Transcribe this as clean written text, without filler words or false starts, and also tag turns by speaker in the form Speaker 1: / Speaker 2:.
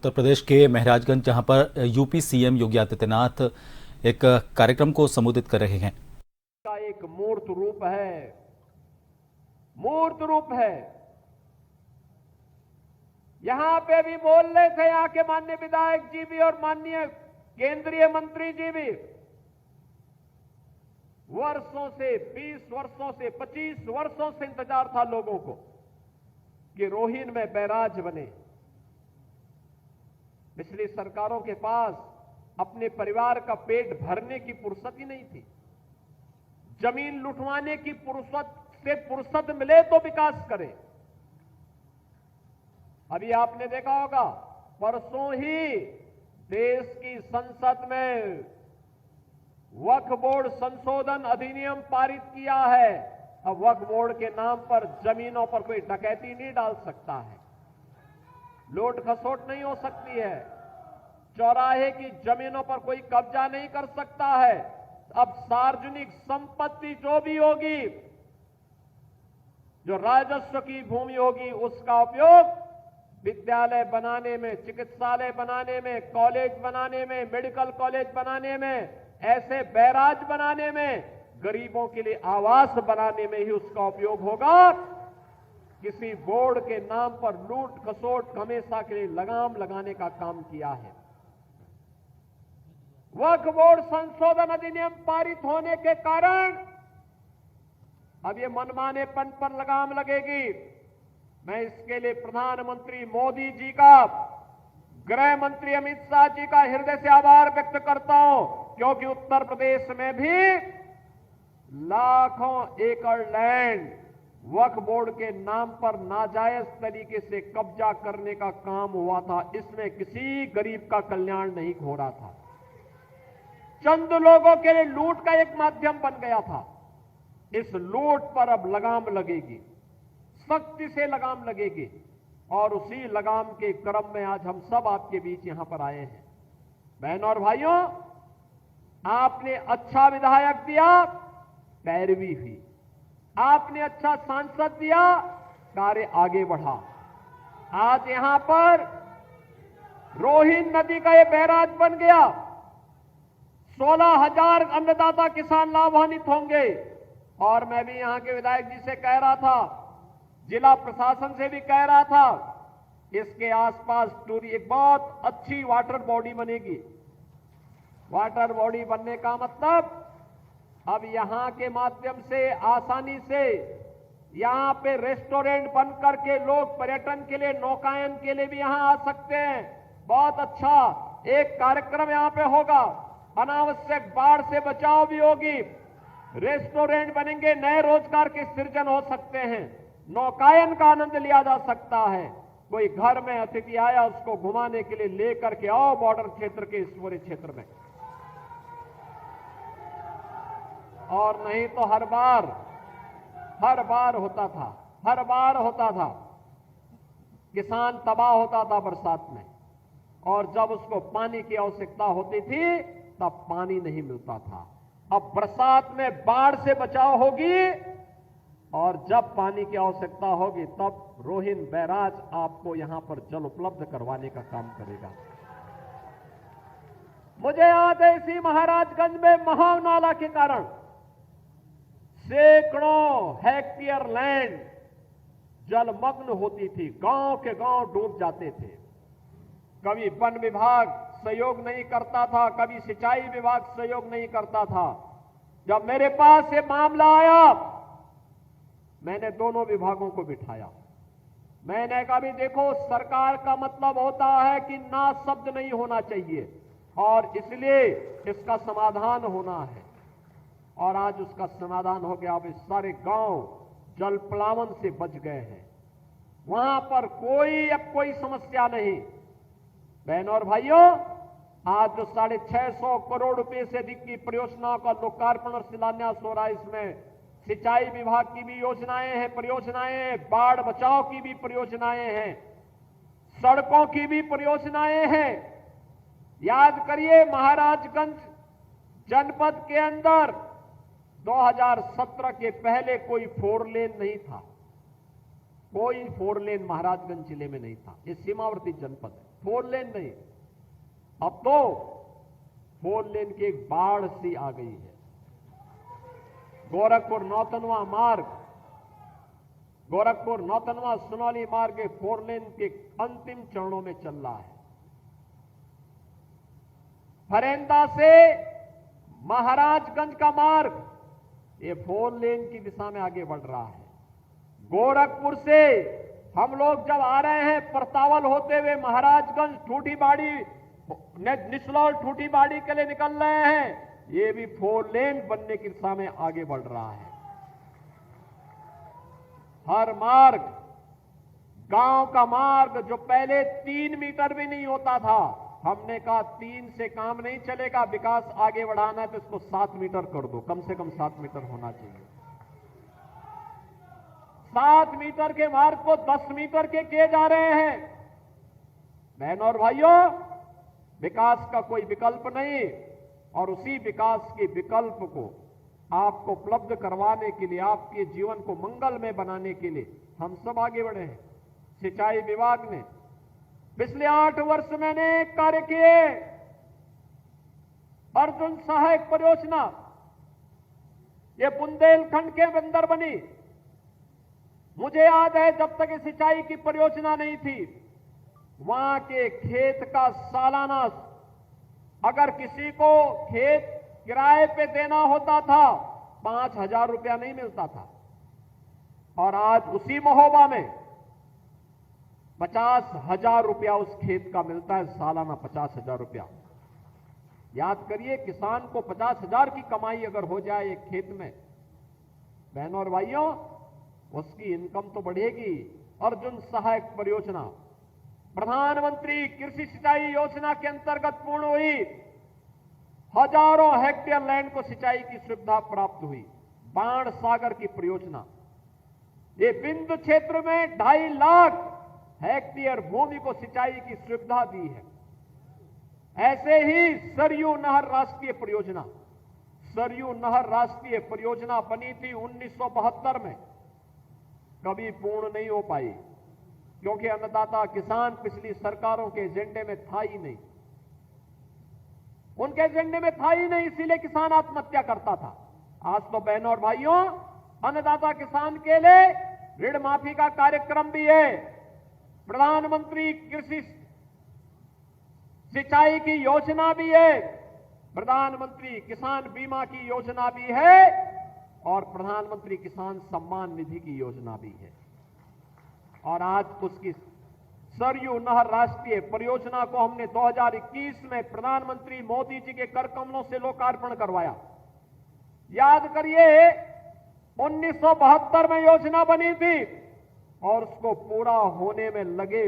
Speaker 1: उत्तर प्रदेश के महराजगंज, जहां पर यूपी सीएम योगी आदित्यनाथ एक कार्यक्रम को संबोधित कर रहे हैं।
Speaker 2: का एक मूर्त रूप है, मूर्त रूप है। यहां पे भी बोल रहे थे यहां के माननीय विधायक जी भी और माननीय केंद्रीय मंत्री जी भी, वर्षों से 20 वर्षों से 25 वर्षों से इंतजार था लोगों को कि रोहिन में बैराज बने। पिछली सरकारों के पास अपने परिवार का पेट भरने की फुर्सत ही नहीं थी। जमीन लुटवाने की फुर्सत मिले तो विकास करें। अभी आपने देखा होगा, परसों ही देश की संसद में वक्फ बोर्ड संशोधन अधिनियम पारित किया है। अब वक्फ बोर्ड के नाम पर जमीनों पर कोई डकैती नहीं डाल सकता है, लूट खसोट नहीं हो सकती है, चौराहे की जमीनों पर कोई कब्जा नहीं कर सकता है। अब सार्वजनिक संपत्ति जो भी होगी, जो राजस्व की भूमि होगी, उसका उपयोग विद्यालय बनाने में, चिकित्सालय बनाने में, कॉलेज बनाने में, मेडिकल कॉलेज बनाने में, ऐसे बैराज बनाने में, गरीबों के लिए आवास बनाने में ही उसका उपयोग होगा। किसी बोर्ड के नाम पर लूट खसोट हमेशा के लिए लगाम लगाने का काम किया है। वक्फ बोर्ड संशोधन अधिनियम पारित होने के कारण अब ये मनमानेपन पर लगाम लगेगी। मैं इसके लिए प्रधानमंत्री मोदी जी का, गृह मंत्री अमित शाह जी का हृदय से आभार व्यक्त करता हूं, क्योंकि उत्तर प्रदेश में भी लाखों एकड़ लैंड वक्फ बोर्ड के नाम पर नाजायज तरीके से कब्जा करने का काम हुआ था। इसमें किसी गरीब का कल्याण नहीं हो रहा था, चंद लोगों के लिए लूट का एक माध्यम बन गया था। इस लूट पर अब लगाम लगेगी, सख्ती से लगाम लगेगी, और उसी लगाम के क्रम में आज हम सब आपके बीच यहां पर आए हैं। बहनों और भाइयों, आपने अच्छा विधायक दिया, पैरवी हुई। आपने अच्छा सांसद दिया, कार्य आगे बढ़ा। आज यहां पर रोहिन नदी का यह बैराज बन गया। 16,000 अन्नदाता किसान लाभान्वित होंगे। और मैं भी यहां के विधायक जी से कह रहा था, जिला प्रशासन से भी कह रहा था, इसके आसपास एक बहुत अच्छी वाटर बॉडी बनेगी। वाटर बॉडी बनने का मतलब, अब यहां के माध्यम से आसानी से यहां पे रेस्टोरेंट बन करके लोग पर्यटन के लिए, नौकायन के लिए भी यहां आ सकते हैं। बहुत अच्छा एक कार्यक्रम यहां पे होगा। अनावश्यक बाढ़ से बचाव भी होगी, रेस्टोरेंट बनेंगे, नए रोजगार के सृजन हो सकते हैं, नौकायन का आनंद लिया जा सकता है। कोई घर में अतिथि आया, उसको घुमाने के लिए लेकर के आओ बॉर्डर क्षेत्र के इस पूरे क्षेत्र में। और नहीं तो हर बार होता था किसान तबाह होता था बरसात में, और जब उसको पानी की आवश्यकता होती थी तब पानी नहीं मिलता था। अब बरसात में बाढ़ से बचाव होगी, और जब पानी की आवश्यकता होगी तब रोहिन बैराज आपको यहां पर जल उपलब्ध करवाने का काम करेगा। मुझे याद है, इसी महाराजगंज में महानाला के कारण सैकड़ों हेक्टेयर लैंड जलमग्न होती थी, गांव के गांव डूब जाते थे। कभी वन विभाग सहयोग नहीं करता था, कभी सिंचाई विभाग सहयोग नहीं करता था। जब मेरे पास ये मामला आया, मैंने दोनों विभागों को बिठाया। मैंने कहा, भी देखो, सरकार का मतलब होता है कि ना शब्द नहीं होना चाहिए, और इसलिए इसका समाधान होना है। और आज उसका समाधान हो गया। अब इस सारे गांव जल प्लावन से बच गए हैं, वहां पर अब कोई समस्या नहीं। बहनों और भाइयों, आज जो 650 करोड़ रुपए से अधिक की परियोजनाओं का लोकार्पण और शिलान्यास हो रहा है, इसमें सिंचाई विभाग की भी परियोजनाएं हैं, बाढ़ बचाव की भी परियोजनाएं हैं, सड़कों की भी परियोजनाएं हैं। याद करिए, महाराजगंज जनपद के अंदर 2017 के पहले कोई 4 लेन नहीं था, कोई 4 लेन महाराजगंज जिले में नहीं था। ये सीमावर्ती जनपद है। फोर लेन नहीं, अब तो फोर लेन की एक बाढ़ सी आ गई है। गोरखपुर नौतनवा मार्ग, गोरखपुर नौतनवा सुनौली मार्ग के फोर लेन के अंतिम चरणों में चल रहा है। फरेंदा से महाराजगंज का मार्ग ये फोर लेन की दिशा में आगे बढ़ रहा है। गोरखपुर से हम लोग जब आ रहे हैं परतावल होते हुए महाराजगंज ठूठीबाड़ी निचलौल ठूठीबाड़ी के लिए निकल रहे हैं, ये भी फोर लेन बनने की दिशा में आगे बढ़ रहा है। हर मार्ग, गांव का मार्ग जो पहले 3 मीटर भी नहीं होता था, हमने कहा 3 से काम नहीं चलेगा, विकास आगे बढ़ाना है तो इसको 7 मीटर कर दो, कम से कम 7 मीटर होना चाहिए। 7 मीटर के मार्ग को 10 मीटर के किए जा रहे हैं। बहनों और भाइयों, विकास का कोई विकल्प नहीं, और उसी विकास के विकल्प को आपको उपलब्ध करवाने के लिए, आपके जीवन को मंगलमय बनाने के लिए हम सब आगे बढ़े हैं। सिंचाई विभाग ने पिछले 8 वर्ष में अनेक कार्य किए। अर्जुन सहायक परियोजना ये बुंदेलखंड के अंदर बनी। मुझे याद है जब तक सिंचाई की परियोजना नहीं थी, वहां के खेत का सालाना अगर किसी को खेत किराए पे देना होता था 5,000 रुपया नहीं मिलता था, और आज उसी महोबा में 50,000 रुपया उस खेत का मिलता है, सालाना 50,000 रुपया। याद करिए, किसान को 50,000 की कमाई अगर हो जाए एक खेत में, बहनों और भाइयों, उसकी इनकम तो बढ़ेगी। अर्जुन सहायक परियोजना प्रधानमंत्री कृषि सिंचाई योजना के अंतर्गत पूर्ण हुई। हजारों हेक्टेयर लैंड को सिंचाई की सुविधा प्राप्त हुई। बाण सागर की परियोजना, ये बिंदु क्षेत्र में 2.5 लाख हेक्टेयर भूमि को सिंचाई की सुविधा दी है। ऐसे ही सरयू नहर राष्ट्रीय परियोजना, सरयू नहर राष्ट्रीय परियोजना बनी थी 1972 में, कभी पूर्ण नहीं हो पाई, क्योंकि अन्नदाता किसान पिछली सरकारों के एजेंडे में था ही नहीं, उनके एजेंडे में था ही नहीं, इसीलिए किसान आत्महत्या करता था। आज तो बहनों और भाइयों, अन्नदाता किसान के लिए ऋण माफी का कार्यक्रम भी है, प्रधानमंत्री कृषि सिंचाई की योजना भी है, प्रधानमंत्री किसान बीमा की योजना भी है, और प्रधानमंत्री किसान सम्मान निधि की योजना भी है। और आज उसकी सरयू नहर राष्ट्रीय परियोजना को हमने 2021 में प्रधानमंत्री मोदी जी के कर कमलों से लोकार्पण करवाया। याद करिए, 1972 में योजना बनी थी और उसको पूरा होने में लगे